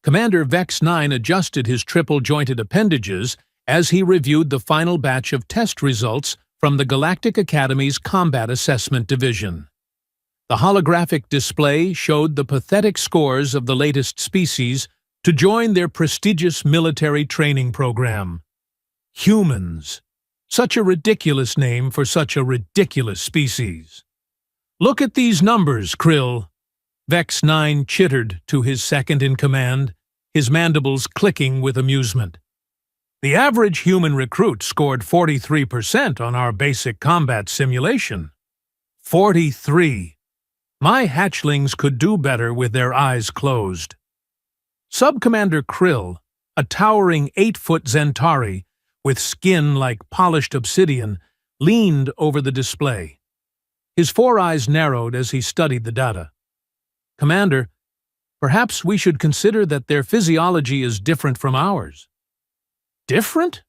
Commander Vex 9 adjusted his triple-jointed appendages as he reviewed the final batch of test results from the Galactic Academy's Combat Assessment Division. The holographic display showed the pathetic scores of the latest species to join their prestigious military training program. Humans. Such a ridiculous name for such a ridiculous species. "Look at these numbers, Krill," Vex 9 chittered to his second-in-command, his mandibles clicking with amusement. "The average human recruit scored 43% on our basic combat simulation. 43. My hatchlings could do better with their eyes closed." Sub-Commander Krill, a towering 8-foot Zentari with skin like polished obsidian, leaned over the display. His 4 eyes narrowed as he studied the data. "Commander, perhaps we should consider that their physiology is different from ours." "Different?"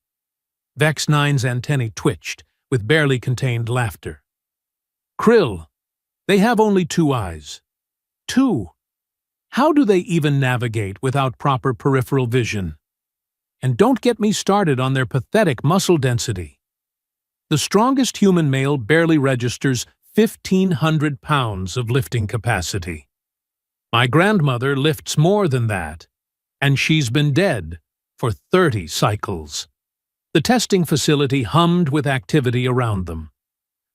Vex 9's antennae twitched with barely contained laughter. "Krill, they have only 2 eyes. 2. How do they even navigate without proper peripheral vision? And don't get me started on their pathetic muscle density. The strongest human male barely registers 1,500 pounds of lifting capacity. My grandmother lifts more than that, and she's been dead for 30 cycles." The testing facility hummed with activity around them.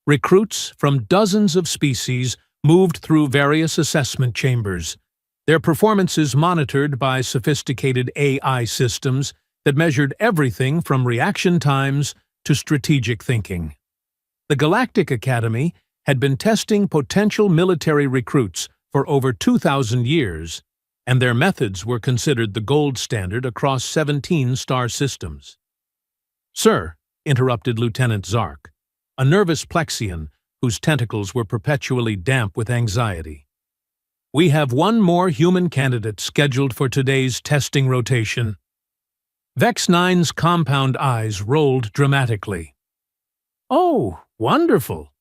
Recruits from dozens of species moved through various assessment chambers, their performances monitored by sophisticated AI systems that measured everything from reaction times to strategic thinking. The Galactic Academy had been testing potential military recruits for over 2,000 years, and their methods were considered the gold standard across 17 star systems. "Sir," interrupted Lieutenant Zark, a nervous Plexian whose tentacles were perpetually damp with anxiety, "we have one more human candidate scheduled for today's testing rotation." Vex 9's compound eyes rolled dramatically. "Oh, wonderful!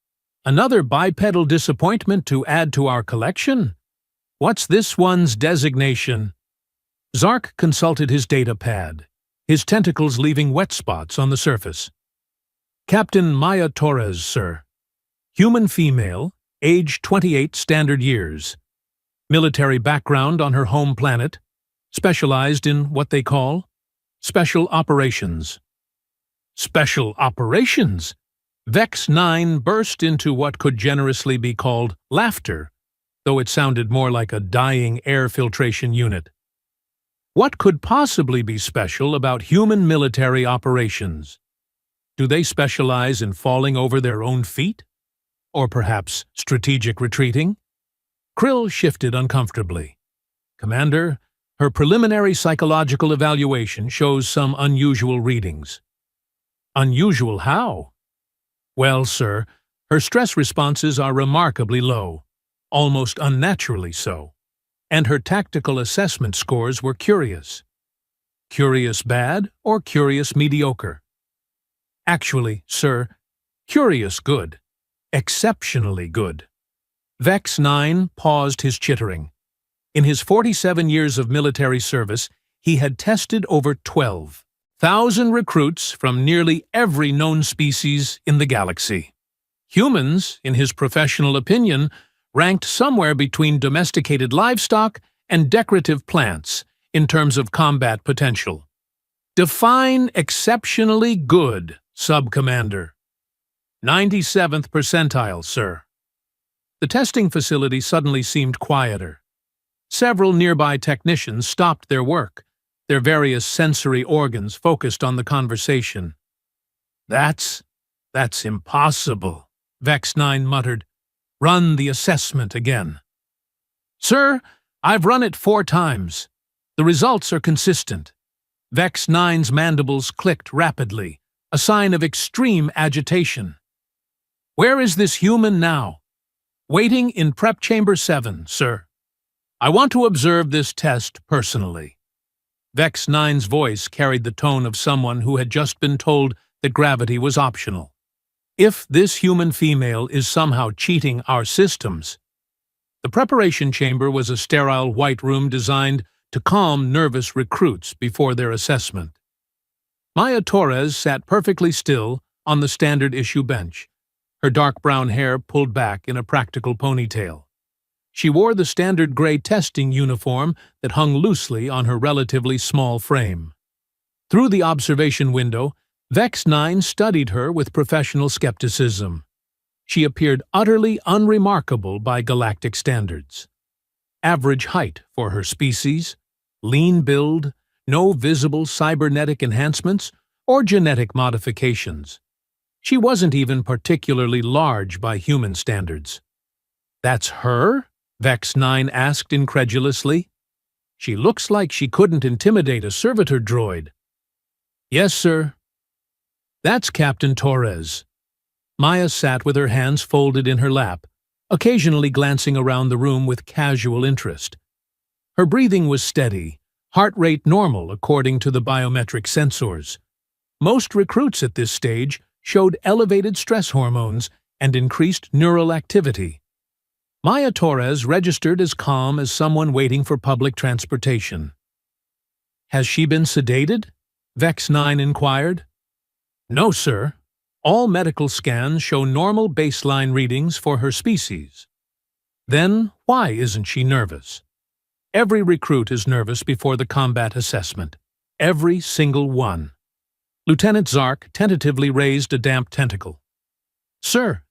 Another bipedal disappointment to add to our collection? What's this one's designation?" Zark consulted his data pad, his tentacles leaving wet spots on the surface. "Captain Maya Torres, sir. Human female, age 28 standard years. Military background on her home planet, specialized in what they call special operations." "Special operations?" Vex 9 burst into what could generously be called laughter, though it sounded more like a dying air filtration unit. "What could possibly be special about human military operations? Do they specialize in falling over their own feet? Or perhaps strategic retreating?" Krill shifted uncomfortably. "Commander, her preliminary psychological evaluation shows some unusual readings." "Unusual how?" "Well, sir, her stress responses are remarkably low, almost unnaturally so, and her tactical assessment scores were curious." "Curious bad or curious mediocre?" "Actually, sir, curious good. Exceptionally good." Vex 9 paused his chittering. In his 47 years of military service, he had tested over 12,000 recruits from nearly every known species in the galaxy. Humans, in his professional opinion, ranked somewhere between domesticated livestock and decorative plants in terms of combat potential. "Define exceptionally good, Sub-Commander." 97th percentile, sir." The testing facility suddenly seemed quieter. Several nearby technicians stopped their work, their various sensory organs focused on the conversation. That's impossible," Vex 9 muttered. "Run the assessment again." "Sir, I've run it 4 times. The results are consistent." Vex 9's mandibles clicked rapidly, a sign of extreme agitation. "Where is this human now?" "Waiting in Prep Chamber 7, sir. I want to observe this test personally." Vex 9's voice carried the tone of someone who had just been told that gravity was optional. "If this human female is somehow cheating our systems—" The preparation chamber was a sterile white room designed to calm nervous recruits before their assessment. Maya Torres sat perfectly still on the standard issue bench, her dark brown hair pulled back in a practical ponytail. She wore the standard gray testing uniform that hung loosely on her relatively small frame. Through the observation window, Vex 9 studied her with professional skepticism. She appeared utterly unremarkable by galactic standards. Average height for her species, lean build, no visible cybernetic enhancements or genetic modifications. She wasn't even particularly large by human standards. "That's her?" Vex 9 asked incredulously. "She looks like she couldn't intimidate a servitor droid." "Yes, sir." "That's Captain Torres." Maya sat with her hands folded in her lap, occasionally glancing around the room with casual interest. Her breathing was steady, heart rate normal according to the biometric sensors. Most recruits at this stage showed elevated stress hormones and increased neural activity. Maya Torres registered as calm as someone waiting for public transportation. "Has she been sedated?" Vex 9 inquired. "No, sir. All medical scans show normal baseline readings for her species." "Then why isn't she nervous?" "Every recruit is nervous before the combat assessment. Every single one." Lieutenant Zark tentatively raised a damp tentacle. "Sir,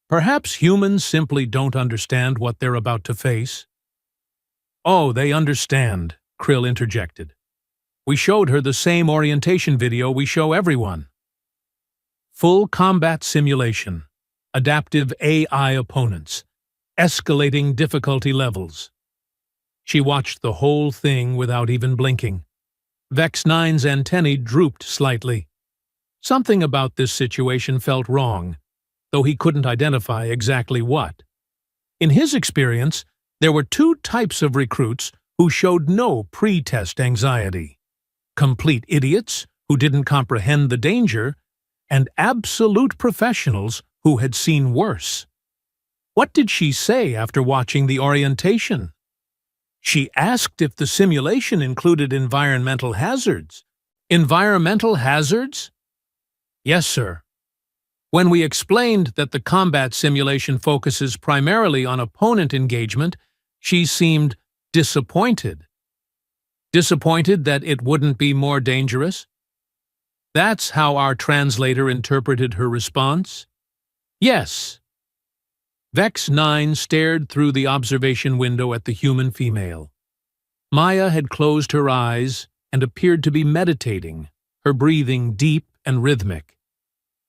perhaps humans simply don't understand what they're about to face." "Oh, they understand," Krill interjected. "We showed her the same orientation video we show everyone. Full combat simulation, adaptive AI opponents, escalating difficulty levels." She watched the whole thing without even blinking. Vex 9's antennae drooped slightly. Something about this situation felt wrong, though he couldn't identify exactly what. In his experience, there were two types of recruits who showed no pre-test anxiety: complete idiots who didn't comprehend the danger, and absolute professionals who had seen worse. What did she say after watching the orientation? She asked if the simulation included environmental hazards. "Environmental hazards?" "Yes, sir. When we explained that the combat simulation focuses primarily on opponent engagement, she seemed disappointed." "Disappointed that it wouldn't be more dangerous?" That's how our translator interpreted her response. "Yes." Vex 9 stared through the observation window at the human female. Maya had closed her eyes and appeared to be meditating, her breathing deep and rhythmic.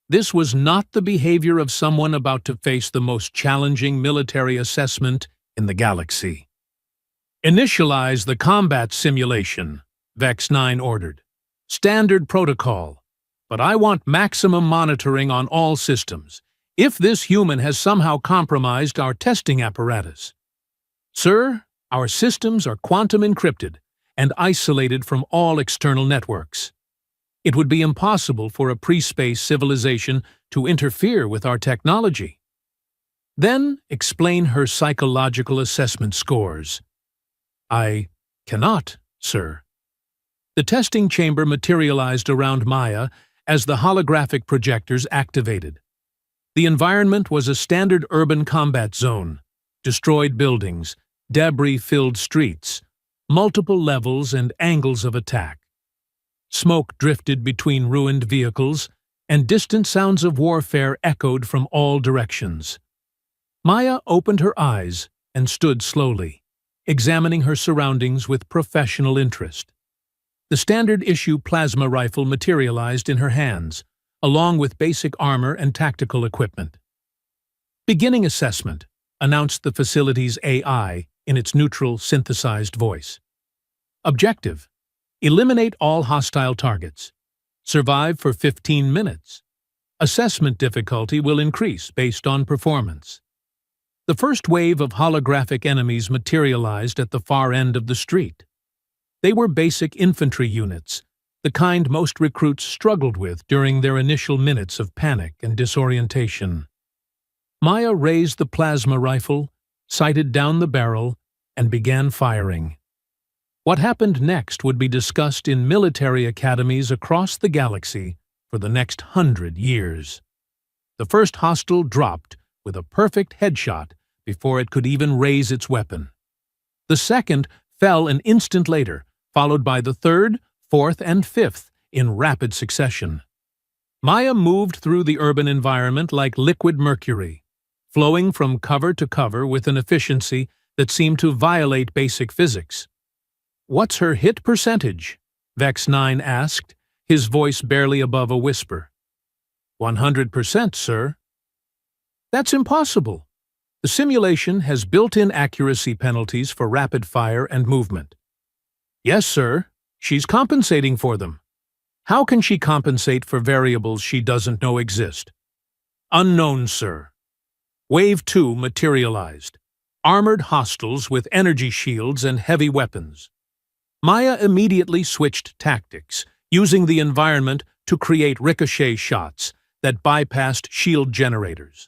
This was not the behavior of someone about to face the most challenging military assessment in the galaxy. "Initialize the combat simulation," Vex 9 ordered. "Standard protocol, but I want maximum monitoring on all systems. If this human has somehow compromised our testing apparatus." "Sir, our systems are quantum encrypted and isolated from all external networks. It would be impossible for a pre-space civilization to interfere with our technology." "Then explain her psychological assessment scores." "I cannot, sir." The testing chamber materialized around Maya as the holographic projectors activated. The environment was a standard urban combat zone: destroyed buildings, debris-filled streets, multiple levels and angles of attack. Smoke drifted between ruined vehicles, and distant sounds of warfare echoed from all directions. Maya opened her eyes and stood slowly, examining her surroundings with professional interest. The standard-issue plasma rifle materialized in her hands, along with basic armor and tactical equipment. "Beginning assessment," announced the facility's AI in its neutral, synthesized voice. "Objective: eliminate all hostile targets. Survive for 15 minutes. Assessment difficulty will increase based on performance." The first wave of holographic enemies materialized at the far end of the street. They were basic infantry units, the kind most recruits struggled with during their initial minutes of panic and disorientation. Maya raised the plasma rifle, sighted down the barrel, and began firing. What happened next would be discussed in military academies across the galaxy for the next 100 years. The first hostile dropped with a perfect headshot before it could even raise its weapon. The second fell an instant later, followed by the third, fourth, and fifth in rapid succession. Maya moved through the urban environment like liquid mercury, flowing from cover to cover with an efficiency that seemed to violate basic physics. "What's her hit percentage?" Vex 9 asked, his voice barely above a whisper. 100%, sir." "That's impossible. The simulation has built-in accuracy penalties for rapid fire and movement." "Yes, sir. She's compensating for them." "How can she compensate for variables she doesn't know exist?" "Unknown, sir." Wave 2 materialized. Armored hostiles with energy shields and heavy weapons. Maya immediately switched tactics, using the environment to create ricochet shots that bypassed shield generators.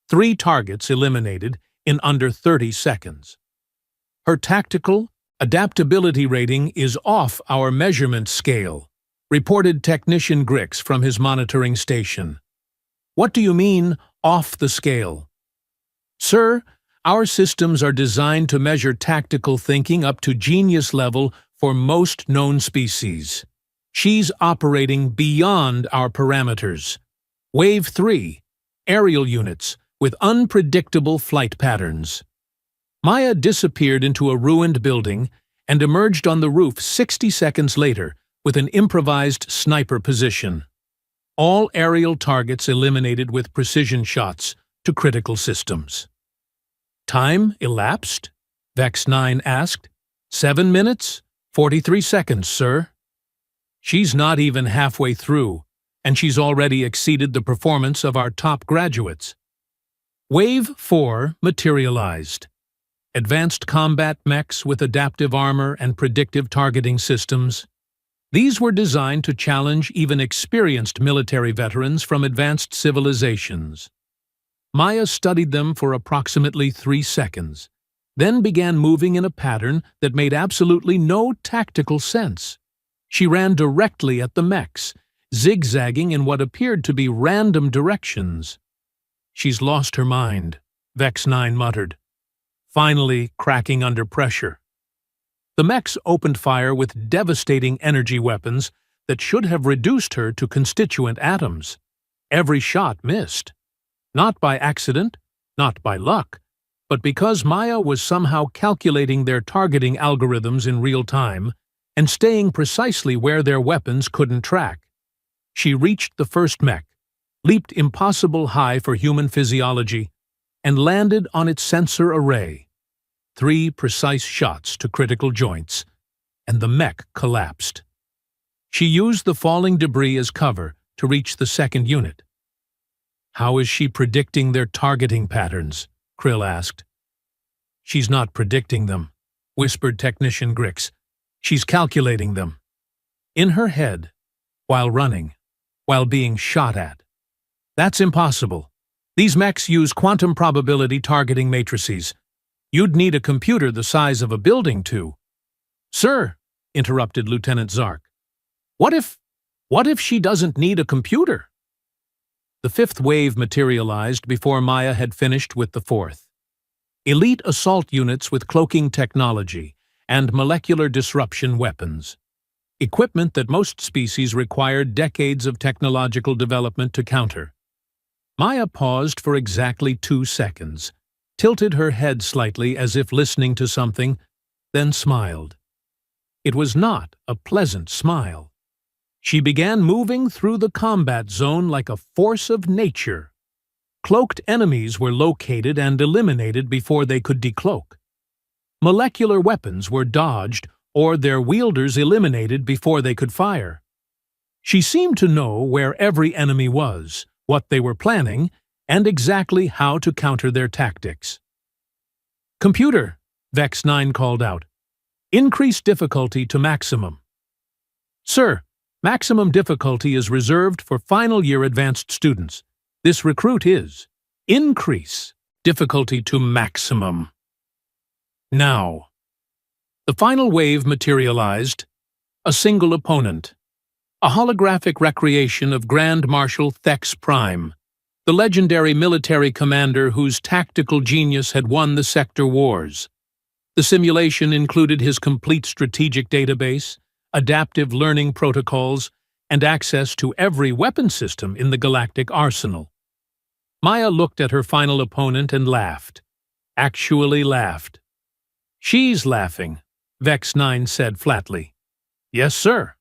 3 targets eliminated in under 30 seconds. Her tactical adaptability rating is off our measurement scale, reported Technician Grix from his monitoring station. "What do you mean, off the scale?" "Sir, our systems are designed to measure tactical thinking up to genius level for most known species. She's operating beyond our parameters." Wave 3, aerial units with unpredictable flight patterns. Maya disappeared into a ruined building and emerged on the roof 60 seconds later with an improvised sniper position. All aerial targets eliminated with precision shots to critical systems. "Time elapsed?" Vex 9 asked. 7 minutes, 43 seconds, sir." "She's not even halfway through, and she's already exceeded the performance of our top graduates." Wave 4 materialized. Advanced combat mechs with adaptive armor and predictive targeting systems. These were designed to challenge even experienced military veterans from advanced civilizations. Maya studied them for approximately 3 seconds, then began moving in a pattern that made absolutely no tactical sense. She ran directly at the mechs, zigzagging in what appeared to be random directions. "She's lost her mind," Vex 9 muttered, finally cracking under pressure. The mechs opened fire with devastating energy weapons that should have reduced her to constituent atoms. Every shot missed. Not by accident, not by luck, but because Maya was somehow calculating their targeting algorithms in real time and staying precisely where their weapons couldn't track. She reached the first mech, leaped impossible high for human physiology, and landed on its sensor array. 3 precise shots to critical joints, and the mech collapsed. She used the falling debris as cover to reach the second unit. "How is she predicting their targeting patterns?" Krill asked. "She's not predicting them," whispered Technician Grix. "She's calculating them. In her head, while running, while being shot at. That's impossible. These mechs use quantum probability targeting matrices. You'd need a computer the size of a building to—" "Sir," interrupted Lieutenant Zark, What if she doesn't need a computer?" The 5th wave materialized before Maya had finished with the 4th. Elite assault units with cloaking technology and molecular disruption weapons. Equipment that most species required decades of technological development to counter. Maya paused for exactly 2 seconds, tilted her head slightly as if listening to something, then smiled. It was not a pleasant smile. She began moving through the combat zone like a force of nature. Cloaked enemies were located and eliminated before they could decloak. Molecular weapons were dodged or their wielders eliminated before they could fire. She seemed to know where every enemy was, what they were planning, and exactly how to counter their tactics. "Computer," Vex 9 called out. "Increase difficulty to maximum." "Sir, maximum difficulty is reserved for final-year advanced students. This recruit is. Increase difficulty to maximum." Now. The final wave materialized, a single opponent, a holographic recreation of Grand Marshal Thex Prime, the legendary military commander whose tactical genius had won the sector wars. The simulation included his complete strategic database, adaptive learning protocols, and access to every weapon system in the galactic arsenal. Maya looked at her final opponent and laughed. Actually laughed. "She's laughing," Vex 9 said flatly. "Yes, sir."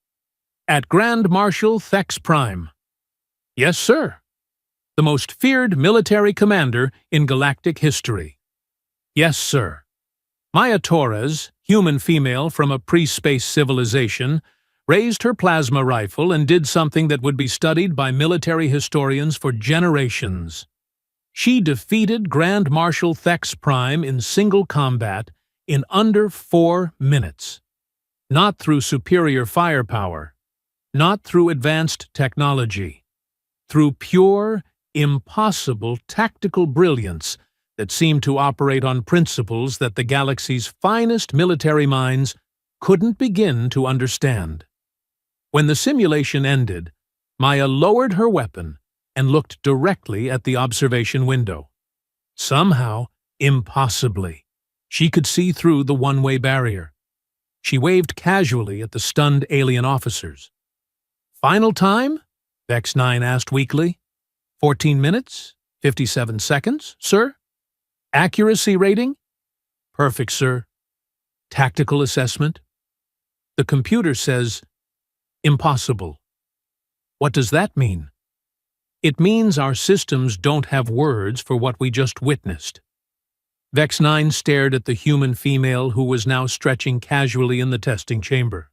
"At Grand Marshal Thex Prime." "Yes, sir." "The most feared military commander in galactic history." "Yes, sir." Maya Torres, human female from a pre-space civilization, raised her plasma rifle and did something that would be studied by military historians for generations. She defeated Grand Marshal Thex Prime in single combat in under 4 minutes. Not through superior firepower, not through advanced technology, through pure, impossible tactical brilliance that seemed to operate on principles that the galaxy's finest military minds couldn't begin to understand. When the simulation ended, Maya lowered her weapon and looked directly at the observation window. Somehow, impossibly, she could see through the one-way barrier. She waved casually at the stunned alien officers. "Final time?" Vex 9 asked weakly. 14 minutes, 57 seconds, sir? Accuracy rating? Perfect, sir. Tactical assessment? The computer says, impossible. What does that mean? It means our systems don't have words for what we just witnessed. Vex 9 stared at the human female who was now stretching casually in the testing chamber.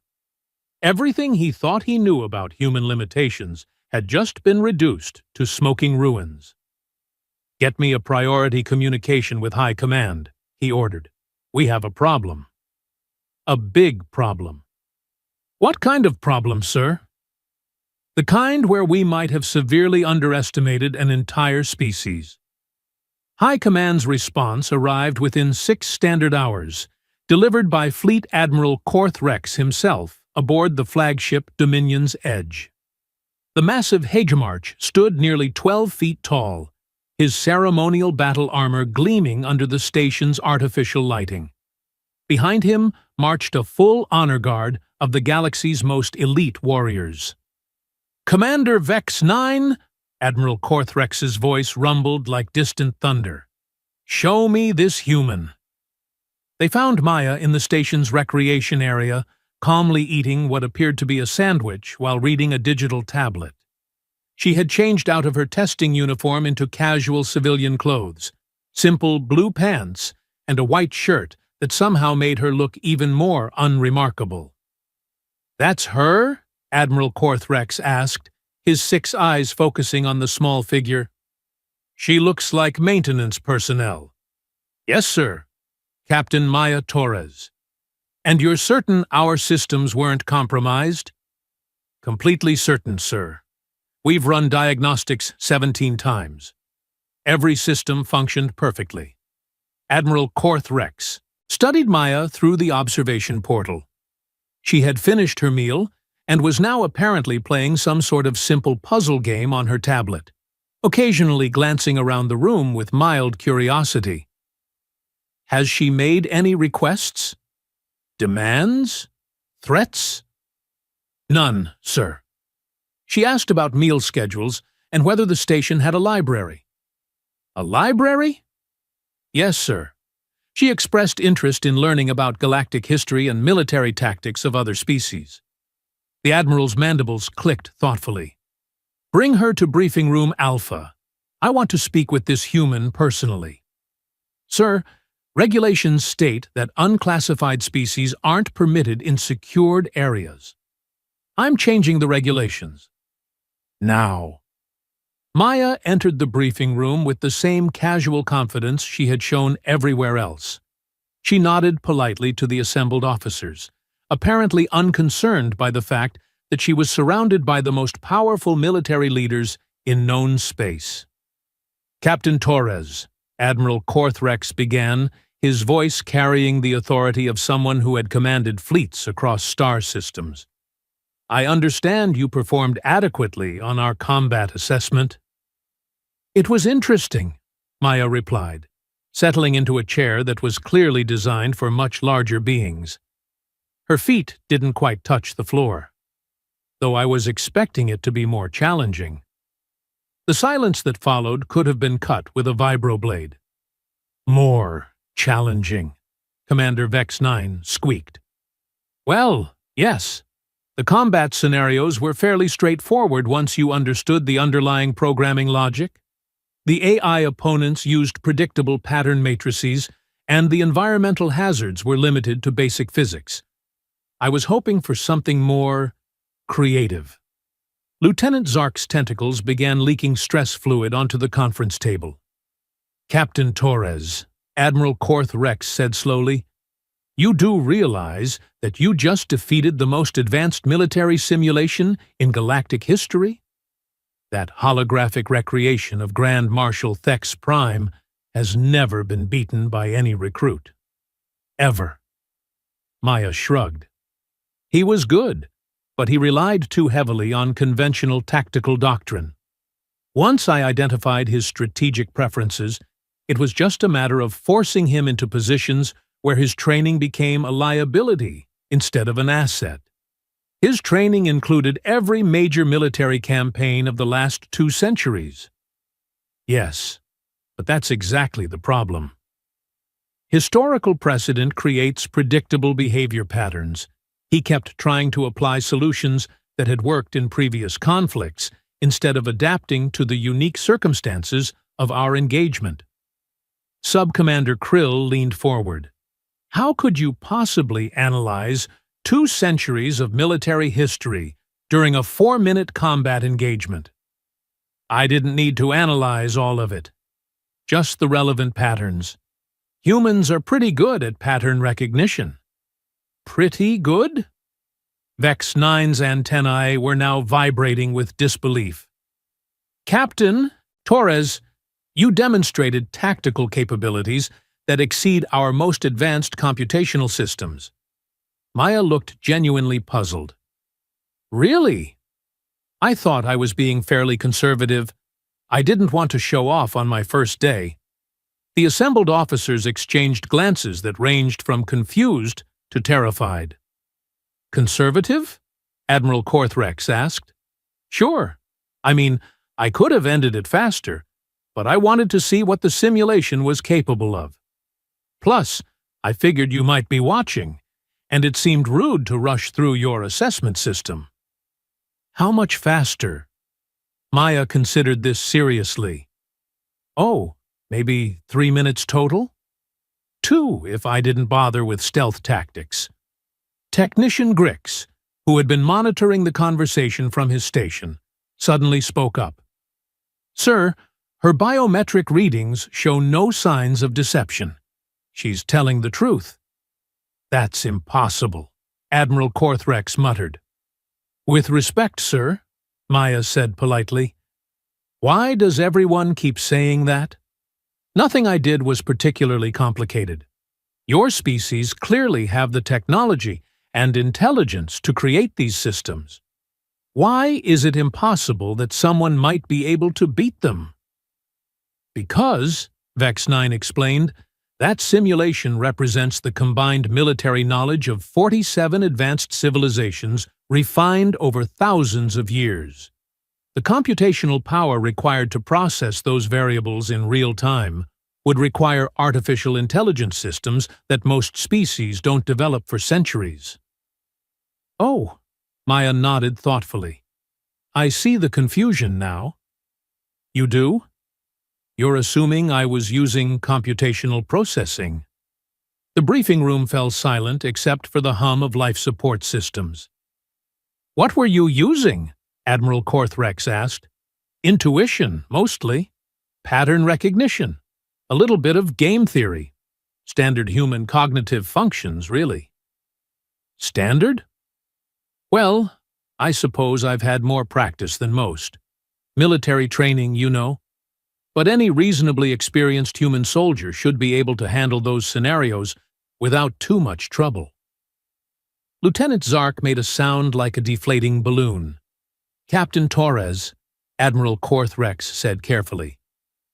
Everything he thought he knew about human limitations had just been reduced to smoking ruins. "Get me a priority communication with High Command," he ordered. "We have a problem." "A big problem." "What kind of problem, sir?" "The kind where we might have severely underestimated an entire species." High Command's response arrived within 6 standard hours, delivered by Fleet Admiral Korth Rex himself aboard the flagship Dominion's Edge. The massive Hegemarch stood nearly 12 feet tall, his ceremonial battle armor gleaming under the station's artificial lighting. Behind him marched a full honor guard of the galaxy's most elite warriors. "Commander Vex 9," Admiral Korth Rex's voice rumbled like distant thunder. "Show me this human." They found Maya in the station's recreation area, calmly eating what appeared to be a sandwich while reading a digital tablet. She had changed out of her testing uniform into casual civilian clothes, simple blue pants, and a white shirt that somehow made her look even more unremarkable. "That's her?" Admiral Korth Rex asked, his 6 eyes focusing on the small figure. "She looks like maintenance personnel." "Yes, sir. Captain Maya Torres." "And you're certain our systems weren't compromised?" "Completely certain, sir. We've run diagnostics 17 times. Every system functioned perfectly." Admiral Korth Rex studied Maya through the observation portal. She had finished her meal and was now apparently playing some sort of simple puzzle game on her tablet, occasionally glancing around the room with mild curiosity. "Has she made any requests? Demands? Threats?" "None, sir." She asked about meal schedules and whether the station had a library. "A library?" "Yes, sir." She expressed interest in learning about galactic history and military tactics of other species. The Admiral's mandibles clicked thoughtfully. "Bring her to Briefing Room Alpha. I want to speak with this human personally." "Sir, regulations state that unclassified species aren't permitted in secured areas." "I'm changing the regulations." "Now." Maya entered the briefing room with the same casual confidence she had shown everywhere else. She nodded politely to the assembled officers, apparently unconcerned by the fact that she was surrounded by the most powerful military leaders in known space. "Captain Torres," Admiral Korth Rex began, his voice carrying the authority of someone who had commanded fleets across star systems. "I understand you performed adequately on our combat assessment." "It was interesting," Maya replied, settling into a chair that was clearly designed for much larger beings. Her feet didn't quite touch the floor, though I was expecting it to be more challenging. The silence that followed could have been cut with a vibroblade. "More challenging," Commander Vex 9 squeaked. "Well, yes. The combat scenarios were fairly straightforward once you understood the underlying programming logic. The AI opponents used predictable pattern matrices, and the environmental hazards were limited to basic physics. I was hoping for something more creative." Lieutenant Zark's tentacles began leaking stress fluid onto the conference table. "Captain Torres," Admiral Korth Rex said slowly, "you do realize that you just defeated the most advanced military simulation in galactic history? That holographic recreation of Grand Marshal Thex Prime has never been beaten by any recruit. Ever." Maya shrugged. "He was good, but he relied too heavily on conventional tactical doctrine. Once I identified his strategic preferences, it was just a matter of forcing him into positions where his training became a liability instead of an asset. His training included every major military campaign of the last 2 centuries. Yes, but that's exactly the problem. Historical precedent creates predictable behavior patterns. He kept trying to apply solutions that had worked in previous conflicts instead of adapting to the unique circumstances of our engagement." Sub-Commander Krill leaned forward. "How could you possibly analyze 2 centuries of military history during a 4-minute combat engagement?" "I didn't need to analyze all of it. Just the relevant patterns. Humans are pretty good at pattern recognition." "Pretty good?" Vex 9's antennae were now vibrating with disbelief. "Captain Torres, you demonstrated tactical capabilities that exceed our most advanced computational systems." Maya looked genuinely puzzled. "Really? I thought I was being fairly conservative. I didn't want to show off on my first day." The assembled officers exchanged glances that ranged from confused to terrified. "Conservative?" Admiral Korth Rex asked. "Sure. I mean, I could have ended it faster, but I wanted to see what the simulation was capable of. Plus, I figured you might be watching, and it seemed rude to rush through your assessment system." "How much faster?" Maya considered this seriously. "Oh, maybe 3 minutes total? 2 if I didn't bother with stealth tactics." Technician Grix, who had been monitoring the conversation from his station, suddenly spoke up. "Sir, her biometric readings show no signs of deception. She's telling the truth." "That's impossible," Admiral Korth Rex muttered. "With respect, sir," Maya said politely, "why does everyone keep saying that? Nothing I did was particularly complicated. Your species clearly have the technology and intelligence to create these systems. Why is it impossible that someone might be able to beat them?" "Because," Vex 9 explained, "that simulation represents the combined military knowledge of 47 advanced civilizations refined over thousands of years. The computational power required to process those variables in real time would require artificial intelligence systems that most species don't develop for centuries." "Oh," Maya nodded thoughtfully. "I see the confusion now." "You do? You're assuming I was using computational processing." The briefing room fell silent except for the hum of life support systems. "What were you using?" Admiral Korth Rex asked. "Intuition, mostly. Pattern recognition. A little bit of game theory. Standard human cognitive functions, really." "Standard?" "Well, I suppose I've had more practice than most. Military training, you know. but any reasonably experienced human soldier should be able to handle those scenarios without too much trouble. Lieutenant Zark made a sound like a deflating balloon. Captain Torres, Admiral Korthrex said carefully,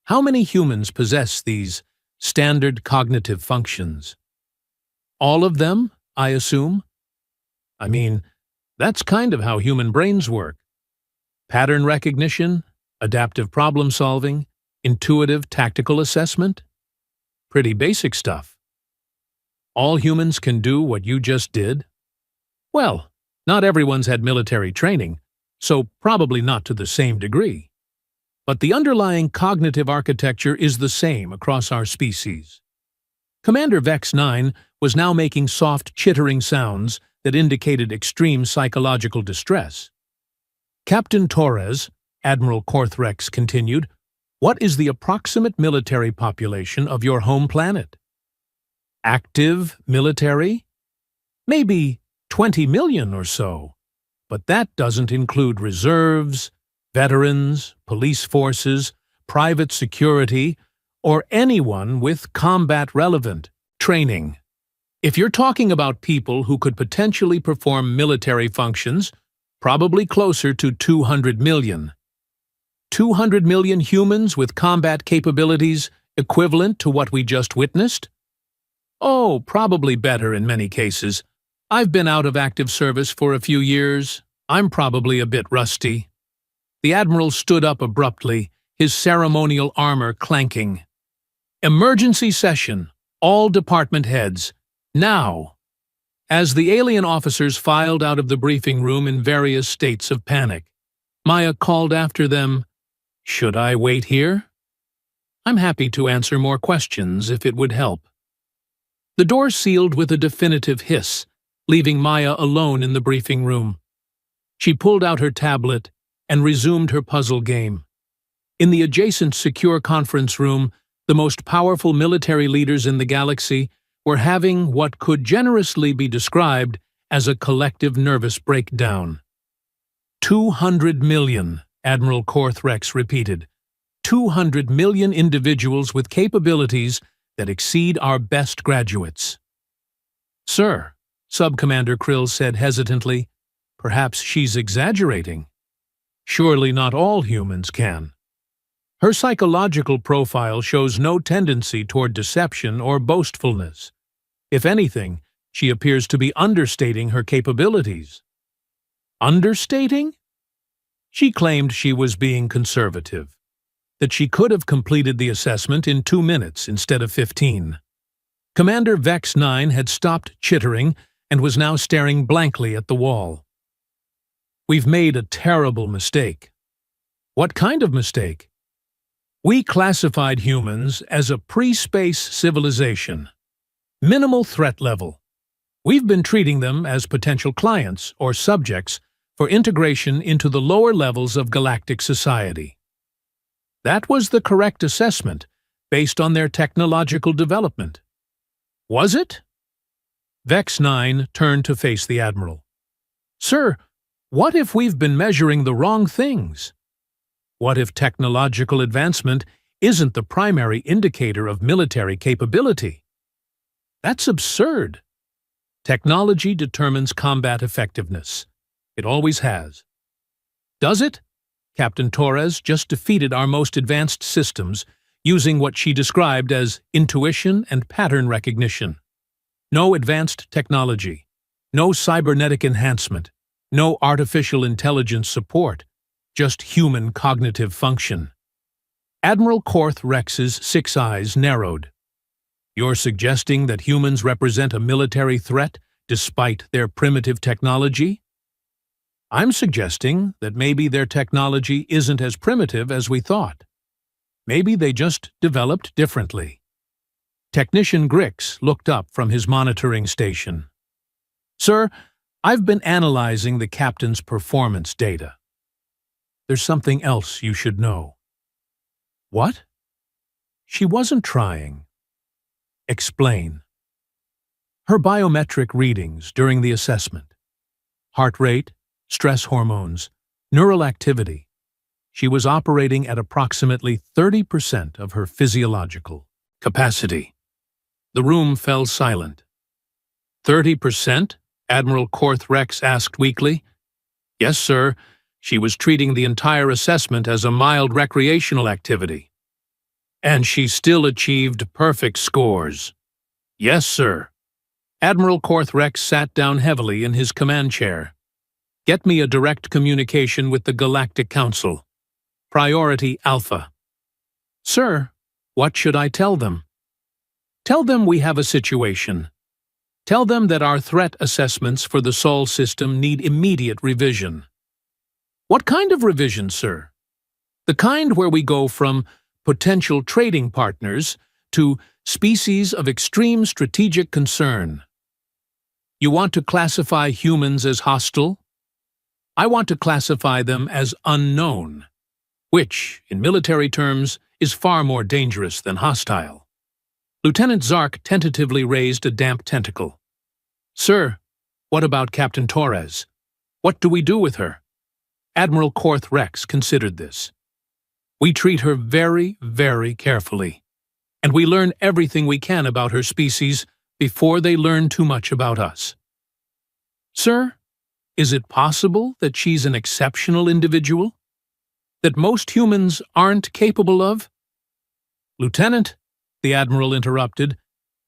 how many humans possess these standard cognitive functions? All of them, I assume? I mean, that's kind of how human brains work. Pattern recognition, adaptive problem solving, intuitive tactical assessment. Pretty basic stuff. All humans can do what you just did? Well, not everyone's had military training, so probably not to the same degree. But the underlying cognitive architecture is the same across our species. Commander Vex 9 was now making soft, chittering sounds that indicated extreme psychological distress. Captain Torres, Admiral Korthrex continued, what is the approximate military population of your home planet? Active military? Maybe 20 million or so, but that doesn't include reserves, veterans, police forces, private security, or anyone with combat-relevant training. If you're talking about people who could potentially perform military functions, probably closer to 200 million. 200 million humans with combat capabilities equivalent to what we just witnessed? Oh, probably better in many cases. I've been out of active service for a few years. I'm probably a bit rusty. The Admiral stood up abruptly, his ceremonial armor clanking. Emergency session. All department heads. Now. As the alien officers filed out of the briefing room in various states of panic, Maya called after them, should I wait here? I'm happy to answer more questions if it would help. The door sealed with a definitive hiss, leaving Maya alone in the briefing room. She pulled out her tablet and resumed her puzzle game. In the adjacent secure conference room, the most powerful military leaders in the galaxy were having what could generously be described as a collective nervous breakdown. 200 million, Admiral Korthrex repeated. 200 million individuals with capabilities that exceed our best graduates. Sir, Subcommander Krill said hesitantly, perhaps she's exaggerating. Surely not all humans can. Her psychological profile shows no tendency toward deception or boastfulness. If anything, she appears to be understating her capabilities. Understating? She claimed she was being conservative, that she could have completed the assessment in 2 minutes instead of 15. Commander Vex 9 had stopped chittering and was now staring blankly at the wall. We've made a terrible mistake. What kind of mistake? We classified humans as a pre-space civilization. Minimal threat level. We've been treating them as potential clients or subjects for integration into the lower levels of galactic society. That was the correct assessment based on their technological development. Was it? Vex 9 turned to face the Admiral. Sir, what if we've been measuring the wrong things? What if technological advancement isn't the primary indicator of military capability? That's absurd. Technology determines combat effectiveness. It always has. Does it? Captain Torres just defeated our most advanced systems using what she described as intuition and pattern recognition. No advanced technology, no cybernetic enhancement, no artificial intelligence support, just human cognitive function. Admiral Korthrex's 6 eyes narrowed. You're suggesting that humans represent a military threat despite their primitive technology? I'm suggesting that maybe their technology isn't as primitive as we thought. Maybe they just developed differently. Technician Grix looked up from his monitoring station. Sir, I've been analyzing the captain's performance data. There's something else you should know. What? She wasn't trying. Explain. Her biometric readings during the assessment. Heart rate, stress hormones, neural activity. She was operating at approximately 30% of her physiological capacity. The room fell silent. 30%? Admiral Korth-Rex asked weakly. Yes, sir. She was treating the entire assessment as a mild recreational activity. And she still achieved perfect scores. Yes, sir. Admiral Korth-Rex sat down heavily in his command chair. Get me a direct communication with the Galactic Council. Priority Alpha. Sir, what should I tell them? Tell them we have a situation. Tell them that our threat assessments for the Sol system need immediate revision. What kind of revision, sir? The kind where we go from potential trading partners to species of extreme strategic concern. You want to classify humans as hostile? I want to classify them as unknown, which, in military terms, is far more dangerous than hostile. Lieutenant Zark tentatively raised a damp tentacle. Sir, what about Captain Torres? What do we do with her? Admiral Korth-Rex considered this. We treat her very, very carefully, and we learn everything we can about her species before they learn too much about us. Sir, is it possible that she's an exceptional individual? That most humans aren't capable of? Lieutenant, the Admiral interrupted,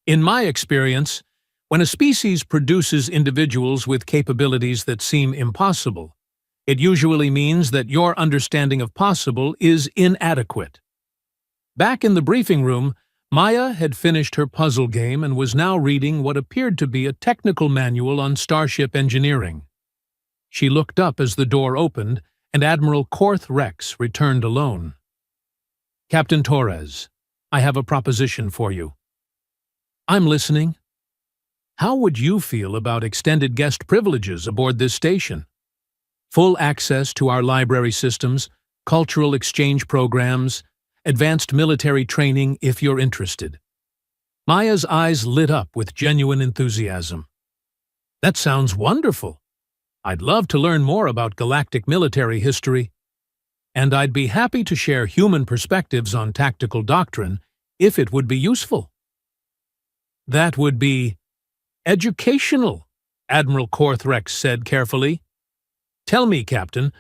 in my experience, when a species produces individuals with capabilities that seem impossible, it usually means that your understanding of possible is inadequate. Back in the briefing room, Maya had finished her puzzle game and was now reading what appeared to be a technical manual on starship engineering. She looked up as the door opened, and Admiral Korth-Rex returned alone. Captain Torres, I have a proposition for you. I'm listening. How would you feel about extended guest privileges aboard this station? Full access to our library systems, cultural exchange programs, advanced military training if you're interested. Maya's eyes lit up with genuine enthusiasm. That sounds wonderful. I'd love to learn more about galactic military history, and I'd be happy to share human perspectives on tactical doctrine if it would be useful. That would be educational, Admiral Korth-Rex said carefully. Tell me, Captain,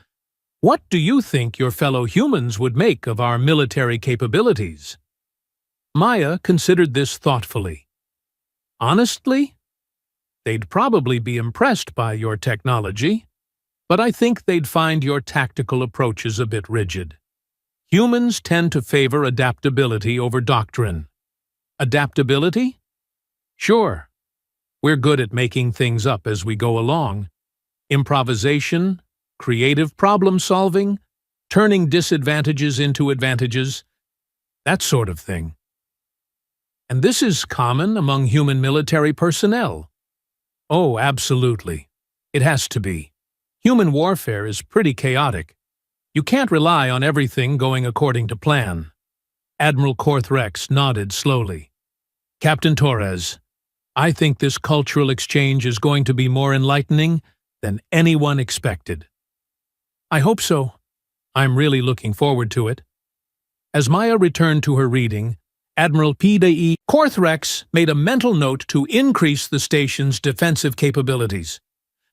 what do you think your fellow humans would make of our military capabilities? Maya considered this thoughtfully. Honestly, they'd probably be impressed by your technology, but I think they'd find your tactical approaches a bit rigid. Humans tend to favor adaptability over doctrine. Adaptability? Sure. We're good at making things up as we go along. Improvisation, creative problem-solving, turning disadvantages into advantages, that sort of thing. And this is common among human military personnel. Oh, absolutely. It has to be. Human warfare is pretty chaotic. You can't rely on everything going according to plan. Admiral Korth-Rex nodded slowly. Captain Torres, I think this cultural exchange is going to be more enlightening than anyone expected. I hope so. I'm really looking forward to it. As Maya returned to her reading, Admiral P.D.E. Korth-Rex made a mental note to increase the station's defensive capabilities.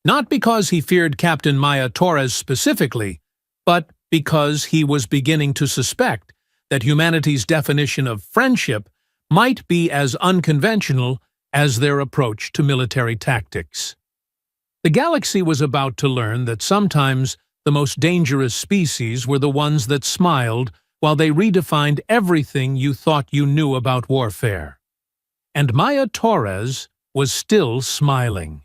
Not because he feared Captain Maya Torres specifically, but because he was beginning to suspect that humanity's definition of friendship might be as unconventional as their approach to military tactics. The galaxy was about to learn that sometimes the most dangerous species were the ones that smiled while they redefined everything you thought you knew about warfare. And Maya Torres was still smiling.